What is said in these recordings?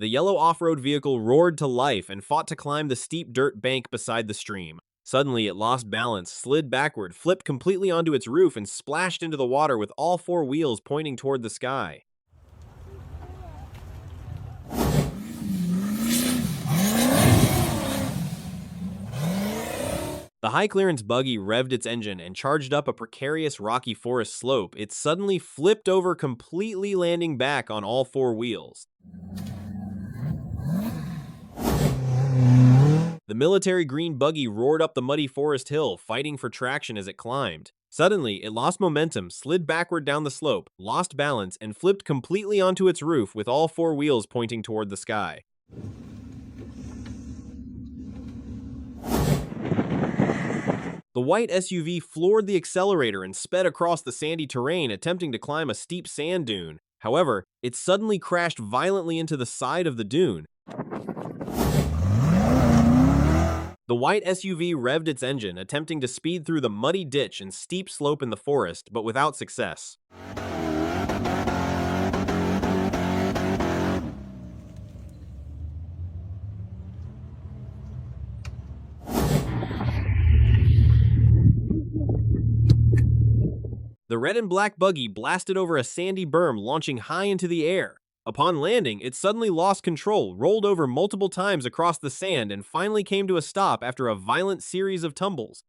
The yellow off-road vehicle roared to life and fought to climb the steep dirt bank beside the stream. Suddenly, it lost balance, slid backward, flipped completely onto its roof, and splashed into the water with all four wheels pointing toward the sky. The high-clearance buggy revved its engine and charged up a precarious rocky forest slope. It suddenly flipped over completely, landing back on all four wheels. The military green buggy roared up the muddy forest hill, fighting for traction as it climbed. Suddenly, it lost momentum, slid backward down the slope, lost balance, and flipped completely onto its roof with all four wheels pointing toward the sky. The white SUV floored the accelerator and sped across the sandy terrain, attempting to climb a steep sand dune. However, it suddenly crashed violently into the side of the dune. The white SUV revved its engine, attempting to speed through the muddy ditch and steep slope in the forest, but without success. The red and black buggy blasted over a sandy berm, launching high into the air. Upon landing, it suddenly lost control, rolled over multiple times across the sand, and finally came to a stop after a violent series of tumbles.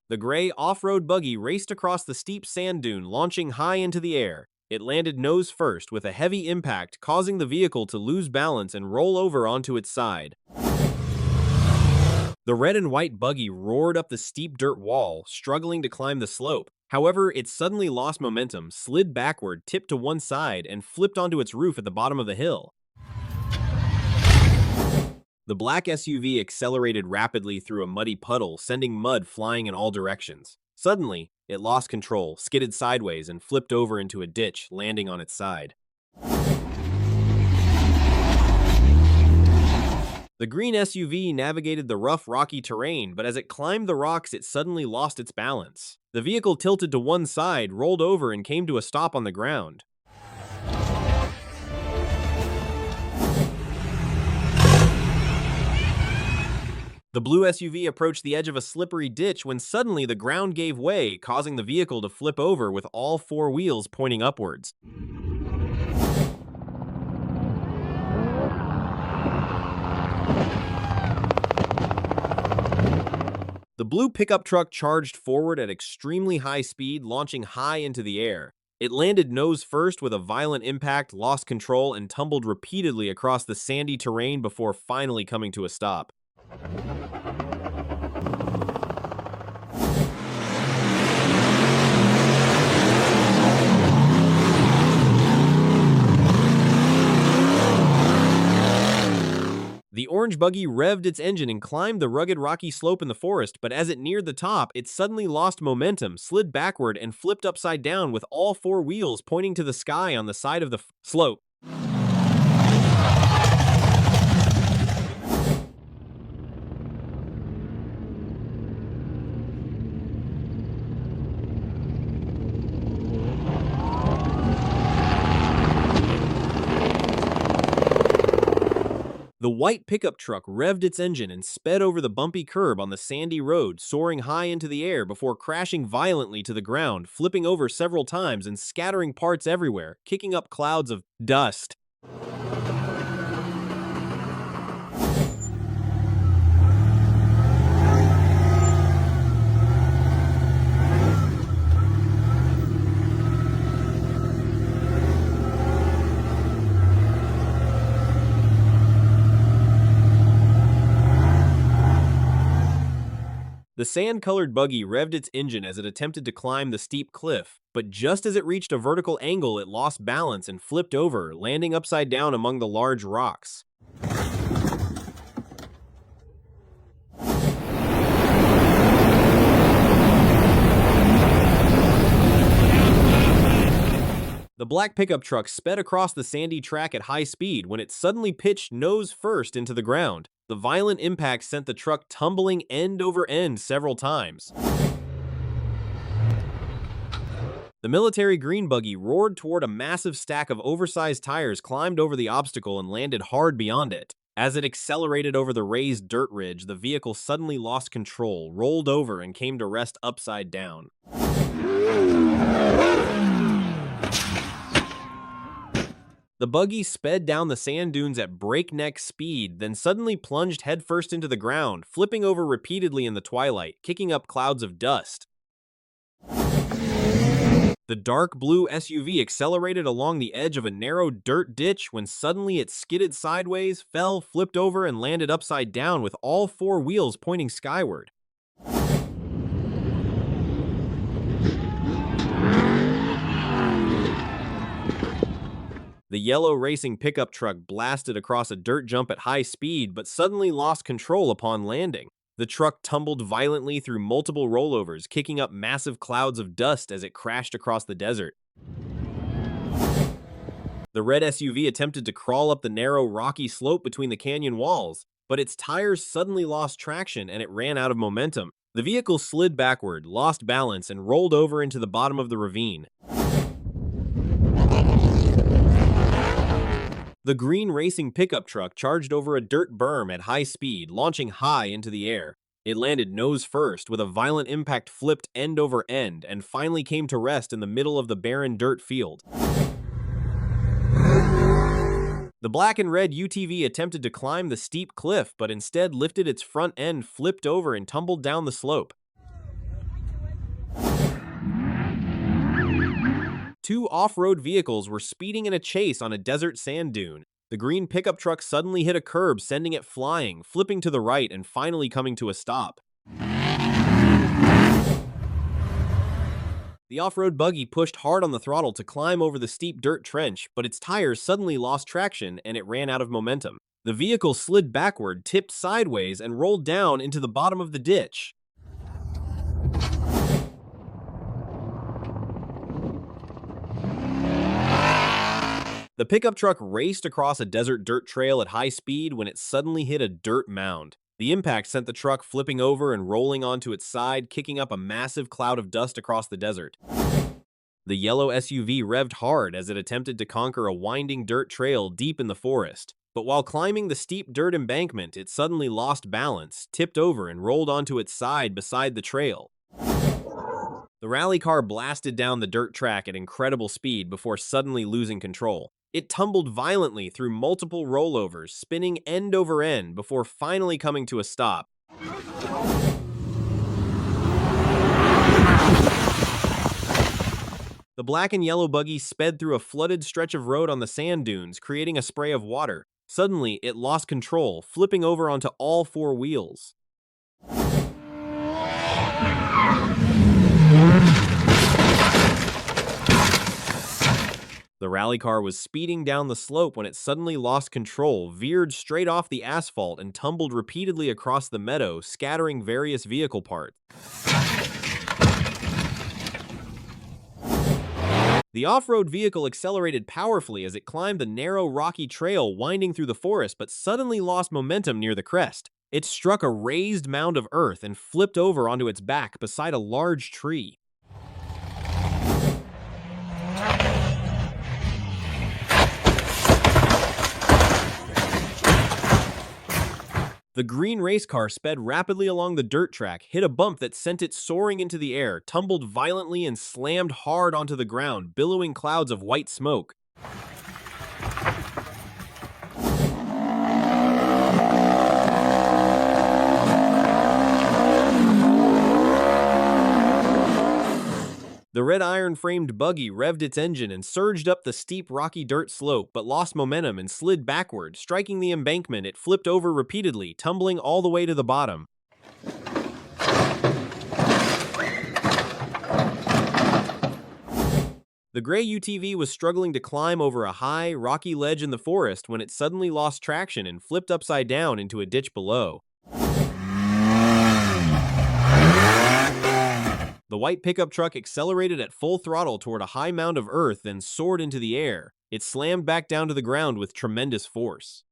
The gray off-road buggy raced across the steep sand dune, launching high into the air. It landed nose first with a heavy impact, causing the vehicle to lose balance and roll over onto its side. The red and white buggy roared up the steep dirt wall, struggling to climb the slope. However, it suddenly lost momentum, slid backward, tipped to one side, and flipped onto its roof at the bottom of the hill. The black SUV accelerated rapidly through a muddy puddle, sending mud flying in all directions. Suddenly, it lost control, skidded sideways, and flipped over into a ditch, landing on its side. The green SUV navigated the rough, rocky terrain, but as it climbed the rocks, it suddenly lost its balance. The vehicle tilted to one side, rolled over, and came to a stop on the ground. The blue SUV approached the edge of a slippery ditch when suddenly the ground gave way, causing the vehicle to flip over with all four wheels pointing upwards. The blue pickup truck charged forward at extremely high speed, launching high into the air. It landed nose first with a violent impact, lost control, and tumbled repeatedly across the sandy terrain before finally coming to a stop. The orange buggy revved its engine and climbed the rugged rocky slope in the forest, but as it neared the top, it suddenly lost momentum, slid backward, and flipped upside down with all four wheels pointing to the sky on the side of the slope. The white pickup truck revved its engine and sped over the bumpy curb on the sandy road, soaring high into the air before crashing violently to the ground, flipping over several times and scattering parts everywhere, kicking up clouds of dust. The sand-colored buggy revved its engine as it attempted to climb the steep cliff, but just as it reached a vertical angle, it lost balance and flipped over, landing upside down among the large rocks. The black pickup truck sped across the sandy track at high speed when it suddenly pitched nose first into the ground. The violent impact sent the truck tumbling end over end several times. The military green buggy roared toward a massive stack of oversized tires, climbed over the obstacle, and landed hard beyond it. As it accelerated over the raised dirt ridge, the vehicle suddenly lost control, rolled over, and came to rest upside down. The buggy sped down the sand dunes at breakneck speed, then suddenly plunged headfirst into the ground, flipping over repeatedly in the twilight, kicking up clouds of dust. The dark blue SUV accelerated along the edge of a narrow dirt ditch when suddenly it skidded sideways, fell, flipped over, and landed upside down with all four wheels pointing skyward. The yellow racing pickup truck blasted across a dirt jump at high speed, but suddenly lost control upon landing. The truck tumbled violently through multiple rollovers, kicking up massive clouds of dust as it crashed across the desert. The red SUV attempted to crawl up the narrow, rocky slope between the canyon walls, but its tires suddenly lost traction and it ran out of momentum. The vehicle slid backward, lost balance, and rolled over into the bottom of the ravine. The green racing pickup truck charged over a dirt berm at high speed, launching high into the air. It landed nose first with a violent impact, flipped end over end, and finally came to rest in the middle of the barren dirt field. The black and red UTV attempted to climb the steep cliff, but instead lifted its front end, flipped over, and tumbled down the slope. Two off-road vehicles were speeding in a chase on a desert sand dune. The green pickup truck suddenly hit a curb, sending it flying, flipping to the right, and finally coming to a stop. The off-road buggy pushed hard on the throttle to climb over the steep dirt trench, but its tires suddenly lost traction and it ran out of momentum. The vehicle slid backward, tipped sideways, and rolled down into the bottom of the ditch. The pickup truck raced across a desert dirt trail at high speed when it suddenly hit a dirt mound. The impact sent the truck flipping over and rolling onto its side, kicking up a massive cloud of dust across the desert. The yellow SUV revved hard as it attempted to conquer a winding dirt trail deep in the forest. But while climbing the steep dirt embankment, it suddenly lost balance, tipped over, and rolled onto its side beside the trail. The rally car blasted down the dirt track at incredible speed before suddenly losing control. It tumbled violently through multiple rollovers, spinning end over end before finally coming to a stop. The black and yellow buggy sped through a flooded stretch of road on the sand dunes, creating a spray of water. Suddenly, it lost control, flipping over onto all four wheels. The rally car was speeding down the slope when it suddenly lost control, veered straight off the asphalt, and tumbled repeatedly across the meadow, scattering various vehicle parts. The off-road vehicle accelerated powerfully as it climbed the narrow, rocky trail winding through the forest, but suddenly lost momentum near the crest. It struck a raised mound of earth and flipped over onto its back beside a large tree. The green race car sped rapidly along the dirt track, hit a bump that sent it soaring into the air, tumbled violently, and slammed hard onto the ground, billowing clouds of white smoke. The red iron-framed buggy revved its engine and surged up the steep rocky dirt slope, but lost momentum and slid backward. Striking the embankment, it flipped over repeatedly, tumbling all the way to the bottom. The gray UTV was struggling to climb over a high, rocky ledge in the forest when it suddenly lost traction and flipped upside down into a ditch below. The white pickup truck accelerated at full throttle toward a high mound of earth, then soared into the air. It slammed back down to the ground with tremendous force.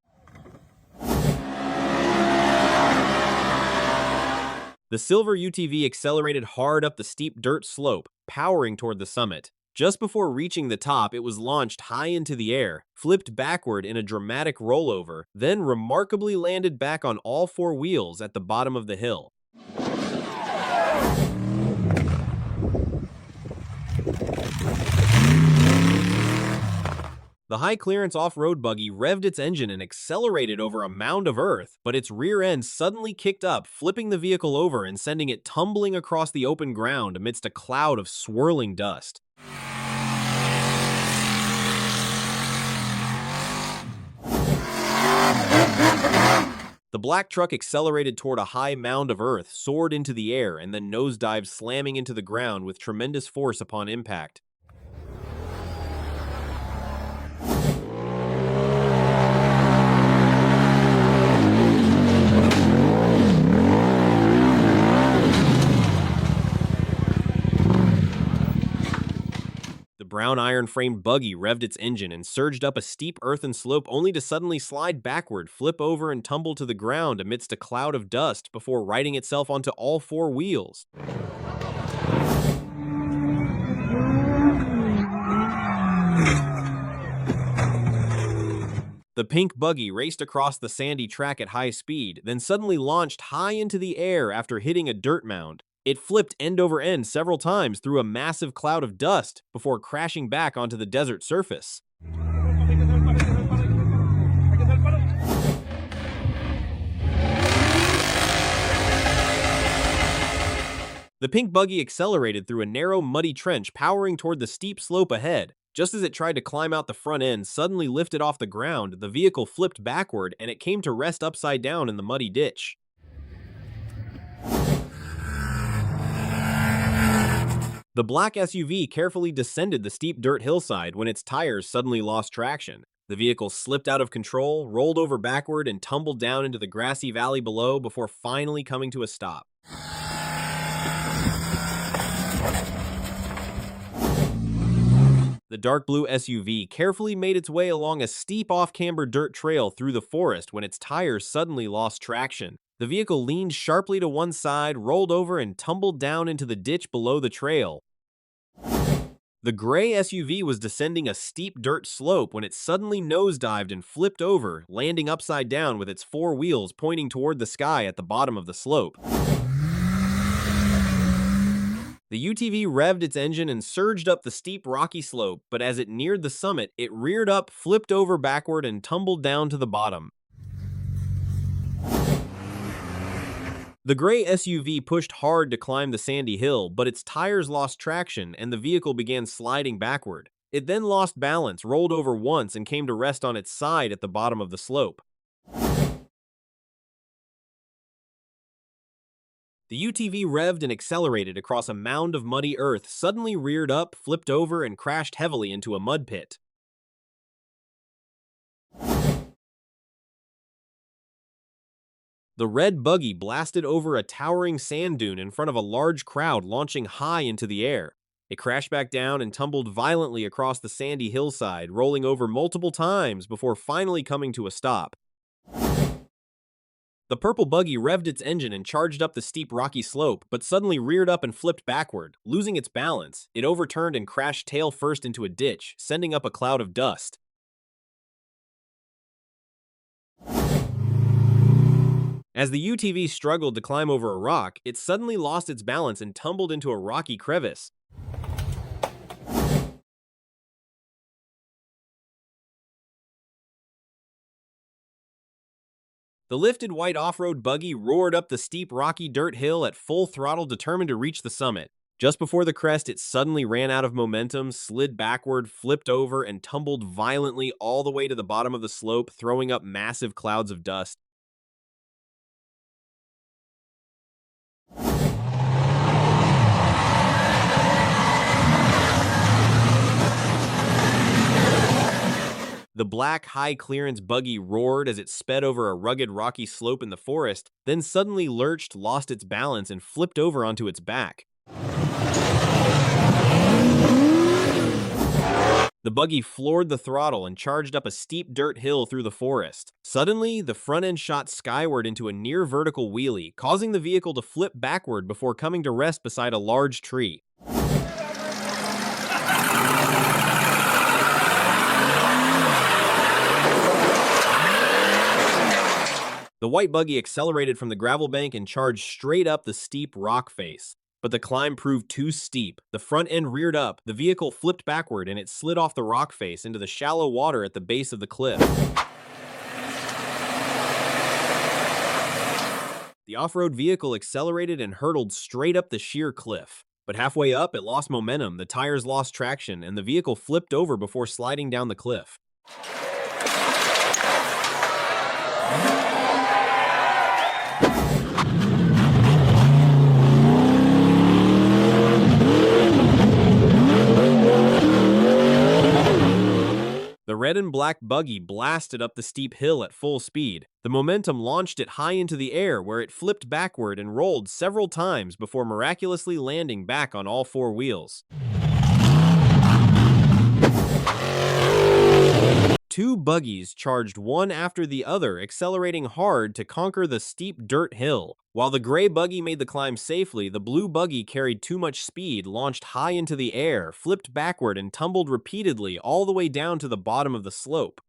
The silver UTV accelerated hard up the steep dirt slope, powering toward the summit. Just before reaching the top, it was launched high into the air, flipped backward in a dramatic rollover, then remarkably landed back on all four wheels at the bottom of the hill. The high-clearance off-road buggy revved its engine and accelerated over a mound of earth, but its rear end suddenly kicked up, flipping the vehicle over and sending it tumbling across the open ground amidst a cloud of swirling dust. The black truck accelerated toward a high mound of earth, soared into the air, and then nosedived, slamming into the ground with tremendous force upon impact. The brown iron-framed buggy revved its engine and surged up a steep earthen slope only to suddenly slide backward, flip over, and tumble to the ground amidst a cloud of dust before righting itself onto all four wheels. The pink buggy raced across the sandy track at high speed, then suddenly launched high into the air after hitting a dirt mound. It flipped end over end several times through a massive cloud of dust before crashing back onto the desert surface. The pink buggy accelerated through a narrow, muddy trench, powering toward the steep slope ahead. Just as it tried to climb out, the front end suddenly lifted off the ground, the vehicle flipped backward, and it came to rest upside down in the muddy ditch. The black SUV carefully descended the steep dirt hillside when its tires suddenly lost traction. The vehicle slipped out of control, rolled over backward, and tumbled down into the grassy valley below before finally coming to a stop. The dark blue SUV carefully made its way along a steep off-camber dirt trail through the forest when its tires suddenly lost traction. The vehicle leaned sharply to one side, rolled over, and tumbled down into the ditch below the trail. The gray SUV was descending a steep dirt slope when it suddenly nosedived and flipped over, landing upside down with its four wheels pointing toward the sky at the bottom of the slope. The UTV revved its engine and surged up the steep rocky slope, but as it neared the summit, it reared up, flipped over backward, and tumbled down to the bottom. The gray SUV pushed hard to climb the sandy hill, but its tires lost traction and the vehicle began sliding backward. It then lost balance, rolled over once, and came to rest on its side at the bottom of the slope. The UTV revved and accelerated across a mound of muddy earth, suddenly reared up, flipped over, and crashed heavily into a mud pit. The red buggy blasted over a towering sand dune in front of a large crowd, launching high into the air. It crashed back down and tumbled violently across the sandy hillside, rolling over multiple times before finally coming to a stop. The purple buggy revved its engine and charged up the steep rocky slope, but suddenly reared up and flipped backward. Losing its balance, it overturned and crashed tail first into a ditch, sending up a cloud of dust. As the UTV struggled to climb over a rock, it suddenly lost its balance and tumbled into a rocky crevice. The lifted white off-road buggy roared up the steep rocky dirt hill at full throttle, determined to reach the summit. Just before the crest, it suddenly ran out of momentum, slid backward, flipped over, and tumbled violently all the way to the bottom of the slope, throwing up massive clouds of dust. The black, high-clearance buggy roared as it sped over a rugged, rocky slope in the forest, then suddenly lurched, lost its balance, and flipped over onto its back. The buggy floored the throttle and charged up a steep dirt hill through the forest. Suddenly, the front end shot skyward into a near-vertical wheelie, causing the vehicle to flip backward before coming to rest beside a large tree. The white buggy accelerated from the gravel bank and charged straight up the steep rock face. But the climb proved too steep. The front end reared up, the vehicle flipped backward, and it slid off the rock face into the shallow water at the base of the cliff. The off-road vehicle accelerated and hurtled straight up the sheer cliff. But halfway up, it lost momentum, the tires lost traction, and the vehicle flipped over before sliding down the cliff. The red and black buggy blasted up the steep hill at full speed. The momentum launched it high into the air, where it flipped backward and rolled several times before miraculously landing back on all four wheels. Two buggies charged one after the other, accelerating hard to conquer the steep dirt hill. While the gray buggy made the climb safely, the blue buggy carried too much speed, launched high into the air, flipped backward, and tumbled repeatedly all the way down to the bottom of the slope.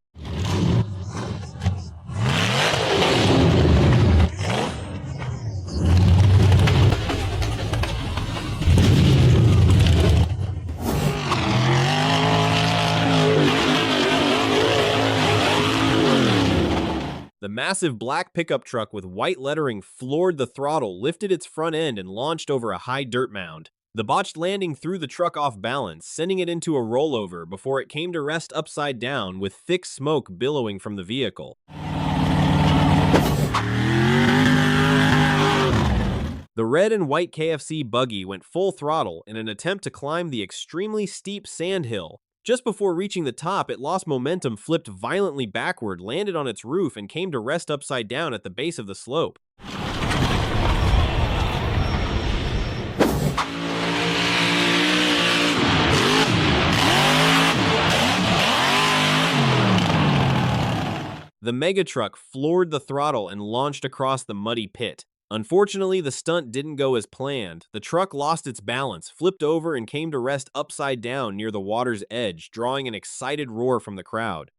The massive black pickup truck with white lettering floored the throttle, lifted its front end, and launched over a high dirt mound. The botched landing threw the truck off balance, sending it into a rollover before it came to rest upside down with thick smoke billowing from the vehicle. The red and white KFC buggy went full throttle in an attempt to climb the extremely steep sand hill. Just before reaching the top, it lost momentum, flipped violently backward, landed on its roof, and came to rest upside down at the base of the slope. The mega truck floored the throttle and launched across the muddy pit. Unfortunately, the stunt didn't go as planned. The truck lost its balance, flipped over, and came to rest upside down near the water's edge, drawing an excited roar from the crowd.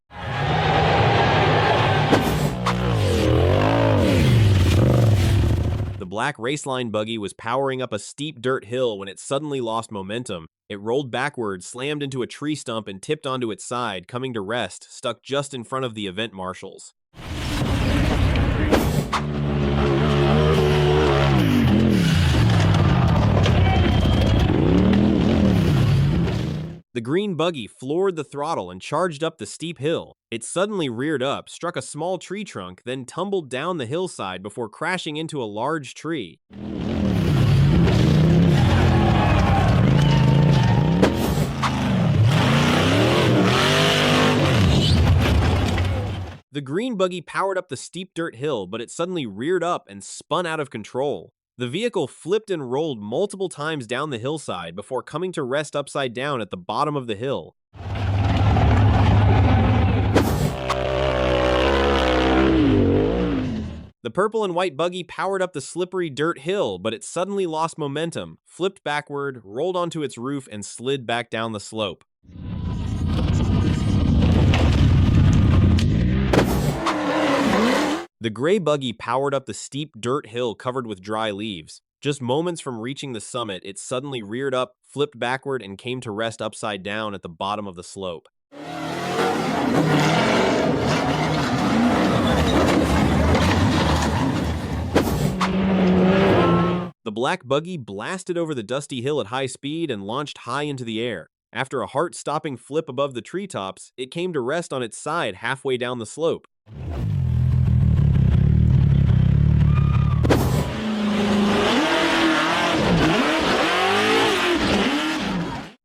The black raceline buggy was powering up a steep dirt hill when it suddenly lost momentum. It rolled backward, slammed into a tree stump, and tipped onto its side, coming to rest, stuck just in front of the event marshals. The green buggy floored the throttle and charged up the steep hill. It suddenly reared up, struck a small tree trunk, then tumbled down the hillside before crashing into a large tree. The green buggy powered up the steep dirt hill, but it suddenly reared up and spun out of control. The vehicle flipped and rolled multiple times down the hillside before coming to rest upside down at the bottom of the hill. The purple and white buggy powered up the slippery dirt hill, but it suddenly lost momentum, flipped backward, rolled onto its roof, and slid back down the slope. The gray buggy powered up the steep dirt hill covered with dry leaves. Just moments from reaching the summit, it suddenly reared up, flipped backward, and came to rest upside down at the bottom of the slope. The black buggy blasted over the dusty hill at high speed and launched high into the air. After a heart-stopping flip above the treetops, it came to rest on its side halfway down the slope.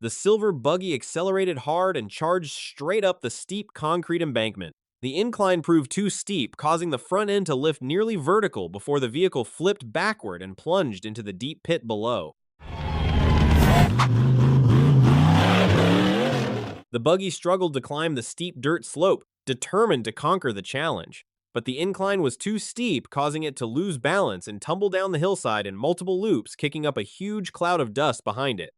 The silver buggy accelerated hard and charged straight up the steep concrete embankment. The incline proved too steep, causing the front end to lift nearly vertical before the vehicle flipped backward and plunged into the deep pit below. The buggy struggled to climb the steep dirt slope, determined to conquer the challenge. But the incline was too steep, causing it to lose balance and tumble down the hillside in multiple loops, kicking up a huge cloud of dust behind it.